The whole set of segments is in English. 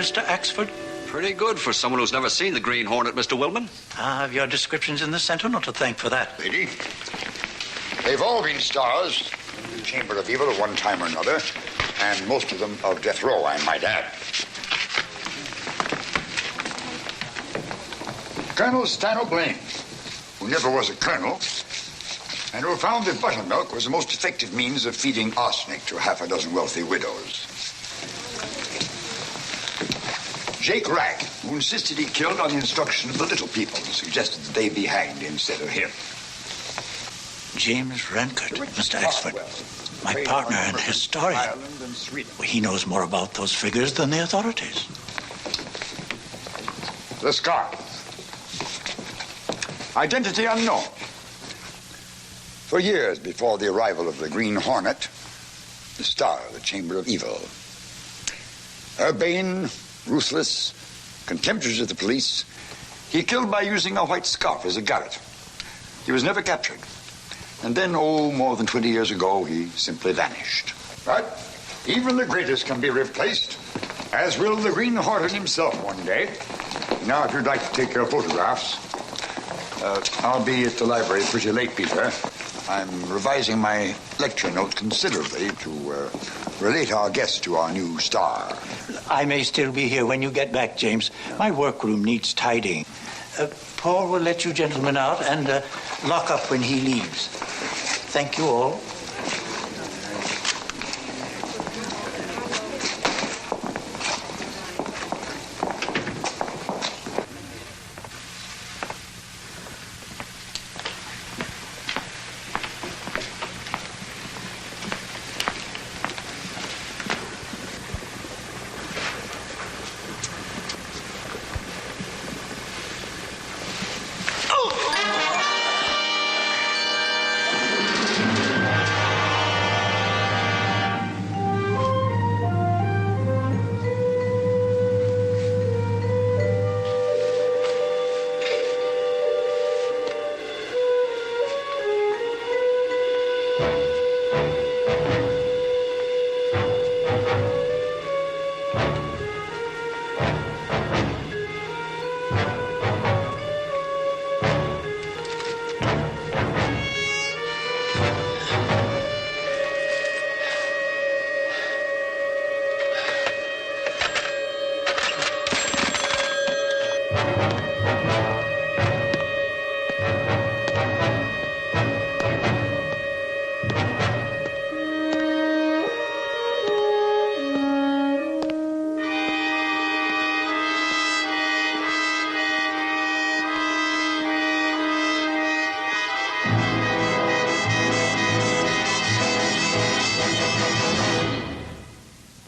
Mr. Axford? Pretty good for someone who's never seen the Green Hornet, Mr. Wilman. I have your descriptions in the Sentinel to thank for that. Lady, they've all been stars in the Chamber of Evil at one time or another, and most of them of death row, I might add. Colonel Stan O'Blaine, who never was a colonel, and who found that buttermilk was the most effective means of feeding arsenic to half a dozen wealthy widows. Jake Ragg, who insisted he killed on the instruction of the little people, and suggested that they be hanged instead of him. James Rankert, Mr. Axford, my partner and historian. Well, he knows more about those figures than the authorities. The scar. Identity unknown. For years before the arrival of the Green Hornet, the star of the Chamber of Evil. Urbane, ruthless, contemptuous of the police, he killed by using a white scarf as a garrote. He was never captured. And then, more than 20 years ago, he simply vanished. But even the greatest can be replaced, as will the Green Hornet himself one day. Now, if you'd like to take your photographs, I'll be at the library pretty late, Peter. I'm revising my lecture notes considerably to relate our guest to our new star. I may still be here when you get back, James. My workroom needs tidying. Paul will let you gentlemen out and lock up when he leaves. Thank you all.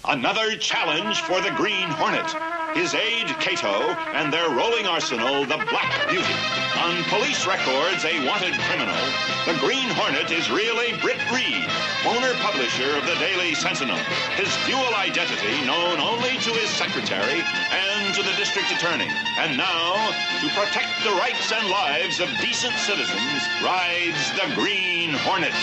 Another challenge for the Green Hornet, his aide Kato, and their rolling arsenal, the Black Beauty. On police records, a wanted criminal, the Green Hornet is really Britt Reed, owner-publisher of the Daily Sentinel. His dual identity known only to his secretary and to the district attorney. And now, to protect the rights and lives of decent citizens, rides the Green Hornet.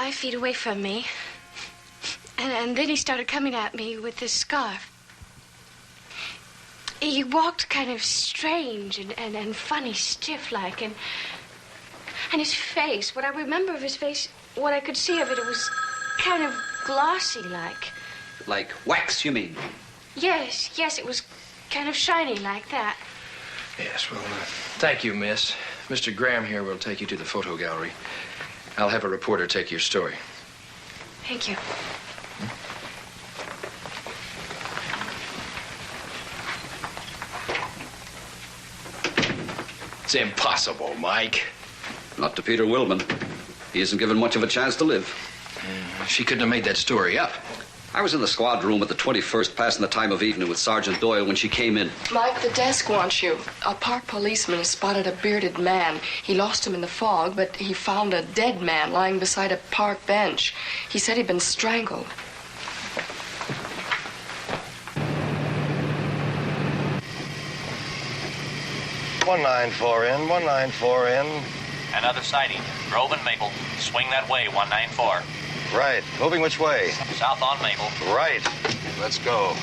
5 feet away from me. And then he started coming at me with this scarf. He walked kind of strange and funny, stiff-like, and his face, what I remember of his face, what I could see of it, it was kind of glossy-like. Like wax, you mean? Yes, it was kind of shiny like that. Yes, well, thank you, miss. Mr. Graham here will take you to the photo gallery. I'll have a reporter take your story. Thank you. It's impossible, Mike. Not to Peter Wilman. He isn't given much of a chance to live. She couldn't have made that story up. I was in the squad room at the 21st passing the time of evening with Sergeant Doyle when she came in. Mike, the desk wants you. A park policeman spotted a bearded man. He lost him in the fog, but he found a dead man lying beside a park bench. He said he'd been strangled. "194 in, 194 in." Another sighting. Grove and Maple. Swing that way, 194. Right. Moving which way? South on Maple. Right. Let's go.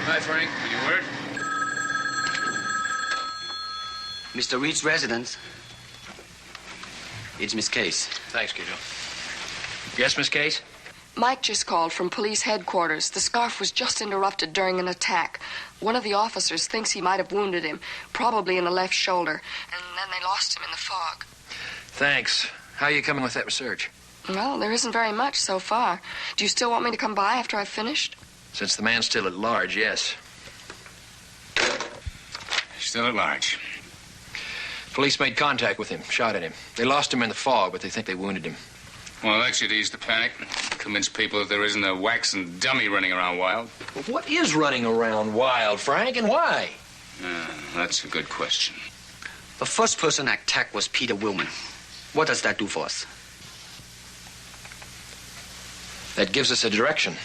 Hi, Frank. Will you word? Mr. Reed's residence. It's Miss Case. Thanks, Kato. Yes, Miss Case? Mike just called from police headquarters. The scarf was just interrupted during an attack. One of the officers thinks he might have wounded him, probably in the left shoulder. And then they lost him in the fog. Thanks. How are you coming with that research? Well, there isn't very much so far. Do you still want me to come by after I've finished? Since the man's still at large, yes. Still at large. Police made contact with him, shot at him. They lost him in the fog, but they think they wounded him. Well, that should ease the panic. Convince people that there isn't a waxen dummy running around wild. What is running around wild, Frank, and why? That's a good question. The first person attacked was Peter Wilman. What does that do for us? That gives us a direction.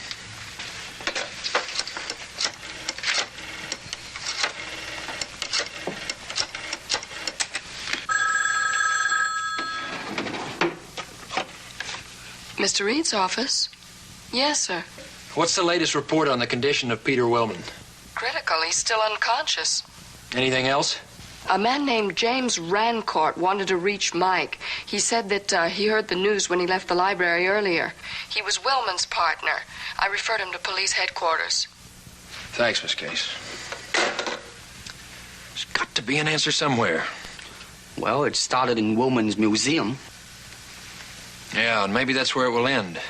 Mr. Reed's office? Yes, sir. What's the latest report on the condition of Peter Wilman? Critical. He's still unconscious. Anything else? A man named James Rancourt wanted to reach Mike. He said that he heard the news when he left the library earlier. He was Wilman's partner. I referred him to police headquarters. Thanks, Miss Case. There's got to be an answer somewhere. Well, it started in Wilman's museum. Yeah, and maybe that's where it will end. See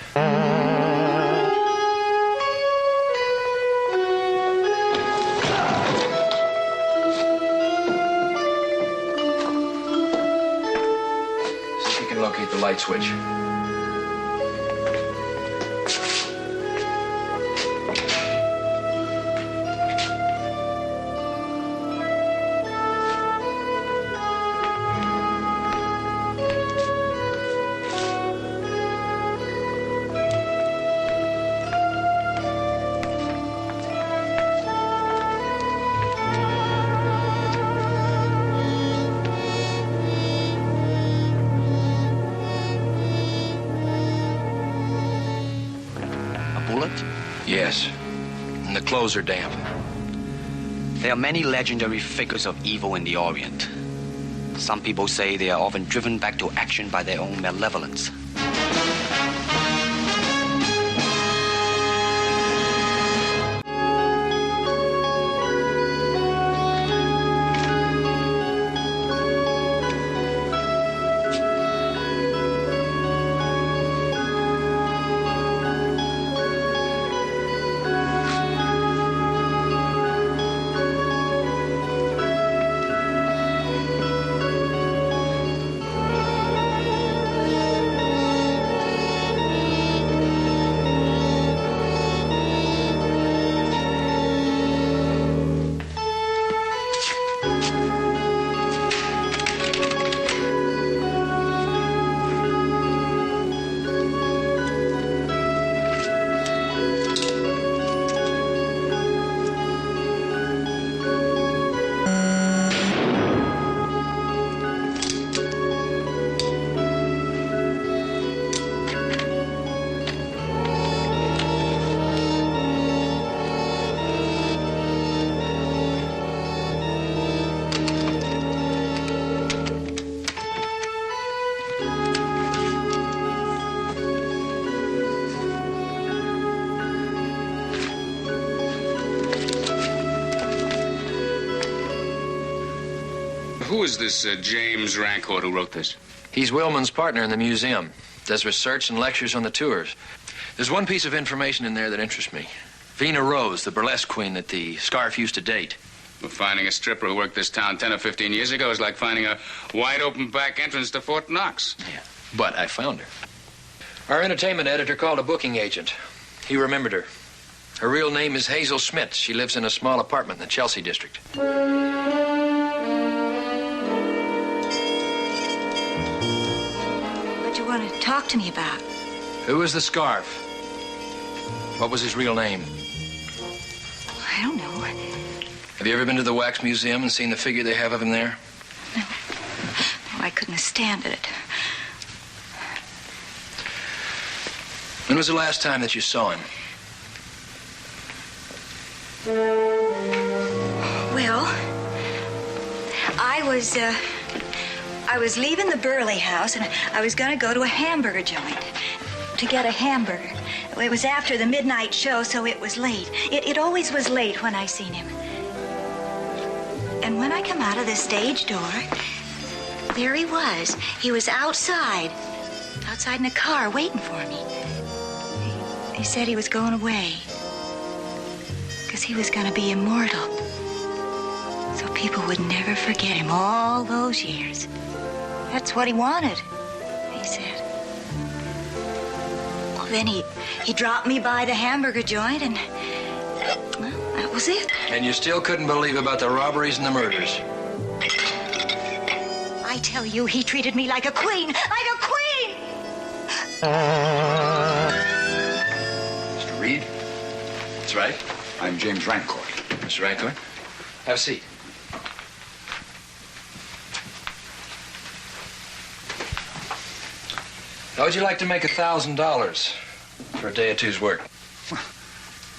if you can locate the light switch. Bullet? Yes. and the clothes are damp. There are many legendary figures of evil in the Orient. Some people say they are often driven back to action by their own malevolence. Who is this James Rancourt who wrote this? He's Willman's partner in the museum. Does research and lectures on the tours. There's one piece of information in there that interests me. Vina Rose, the burlesque queen that the Scarf used to date. Well, finding a stripper who worked this town 10 or 15 years ago is like finding a wide-open back entrance to Fort Knox. Yeah, but I found her. Our entertainment editor called a booking agent. He remembered her. Her real name is Hazel Schmidt. She lives in a small apartment in the Chelsea district. What do you want to talk to me about? Who was the Scarf? What was his real name? I don't know. Have you ever been to the Wax Museum and seen the figure they have of him there? No. Oh, I couldn't stand it. When was the last time that you saw him? Well, I was leaving the Burley house, and I was going to go to a hamburger joint to get a hamburger. It was after the midnight show, so it was late. It always was late when I seen him. And when I come out of the stage door, there he was. He was outside in the car, waiting for me. He said he was going away, because he was going to be immortal, so people would never forget him all those years. That's what he wanted, he said. Well, then he dropped me by the hamburger joint, and, well, that was it. And you still couldn't believe about the robberies and the murders? I tell you, he treated me like a queen, like a queen! Mr. Reed? That's right. I'm James Rancourt. Mr. Rancourt, have a seat. How would you like to make $1,000 for a day or two's work?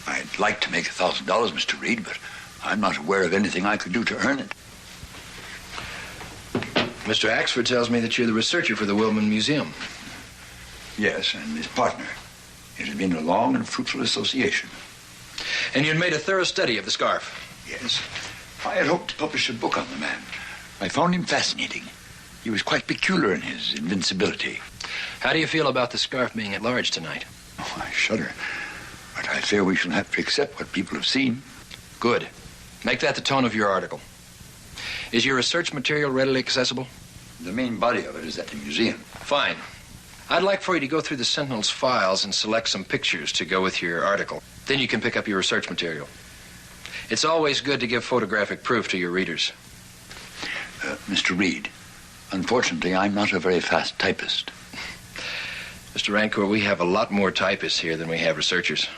I'd like to make $1,000, Mr. Reed, but I'm not aware of anything I could do to earn it. Mr. Axford tells me that you're the researcher for the Willman Museum. Yes, and his partner. It has been a long and fruitful association. And you'd made a thorough study of the Scarf? Yes. I had hoped to publish a book on the man. I found him fascinating. He was quite peculiar in his invincibility. How do you feel about the Scarf being at large tonight? Oh, I shudder. But I fear we shall have to accept what people have seen. Good. Make that the tone of your article. Is your research material readily accessible? The main body of it is at the museum. Fine. I'd like for you to go through the Sentinel's files and select some pictures to go with your article. Then you can pick up your research material. It's always good to give photographic proof to your readers. Mr. Reed, unfortunately, I'm not a very fast typist. Mr. Rancourt, we have a lot more typists here than we have researchers.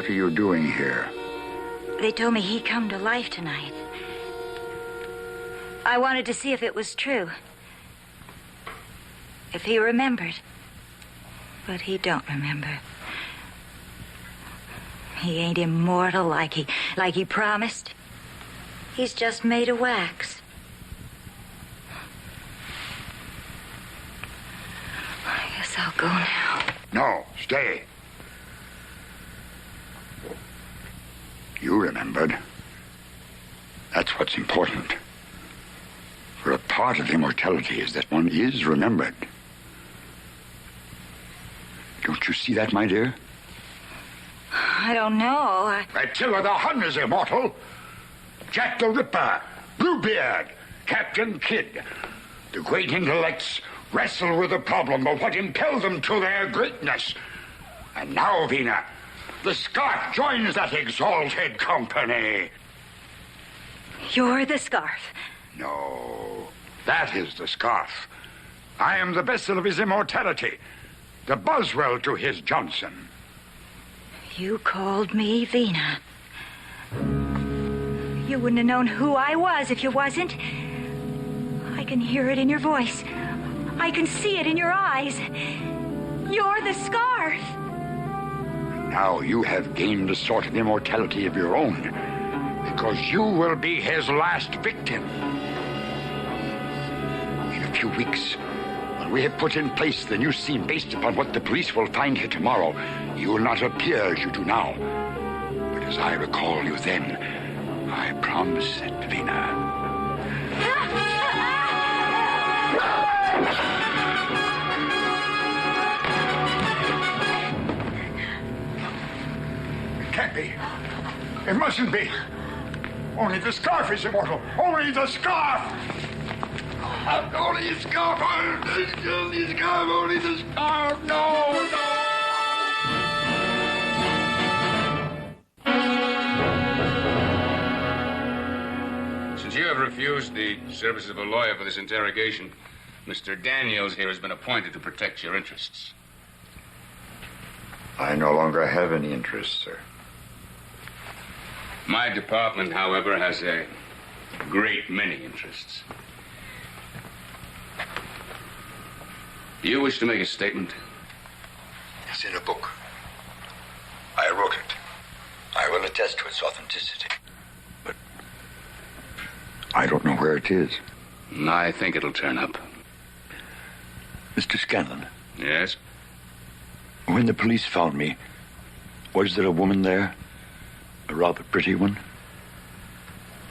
are you doing here? They told me he'd come to life tonight. I wanted to see if it was true. If he remembered. But he don't remember. He ain't immortal like he promised. He's just made of wax. I guess I'll go now. No, stay. You remembered. That's what's important. For a part of immortality is that one is remembered. Don't you see that, my dear? I don't know. Attila the Hun is immortal. Jack the Ripper, Bluebeard, Captain Kidd. The great intellects wrestle with the problem of what impelled them to their greatness. And now, Vina, the scarf joins that exalted company. You're the scarf. No, that is the scarf. I am the vessel of his immortality, the Boswell to his Johnson. You called me Vina. You wouldn't have known who I was if you wasn't. I can hear it in your voice. I can see it in your eyes. You're the scarf. Now you have gained a sort of immortality of your own, because you will be his last victim. In a few weeks, when we have put in place the new scene based upon what the police will find here tomorrow, you will not appear as you do now. But as I recall you then, I promise it, Vina. It can't be. It mustn't be. Only the scarf is immortal. Only the scarf. Only the scarf. Only the scarf. Only the scarf. No, no. Since you have refused the services of a lawyer for this interrogation, Mr. Daniels here has been appointed to protect your interests. I no longer have any interest, sir. My department, however, has a great many interests. Do you wish to make a statement? It's in a book. I wrote it. I will attest to its authenticity. But I don't know where it is. I think it'll turn up. Mr. Scanlon. Yes? When the police found me, was there a woman there? A rather pretty one?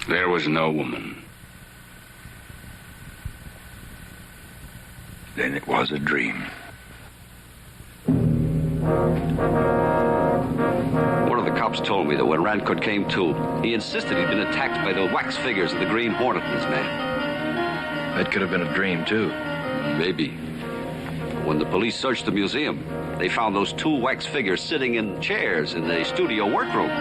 There was no woman. Then it was a dream. One of the cops told me that when Rancourt came to, he insisted he'd been attacked by the wax figures of the Green Hornet and his man. That could have been a dream, too. Maybe. When the police searched the museum, they found those two wax figures sitting in chairs in the studio workroom.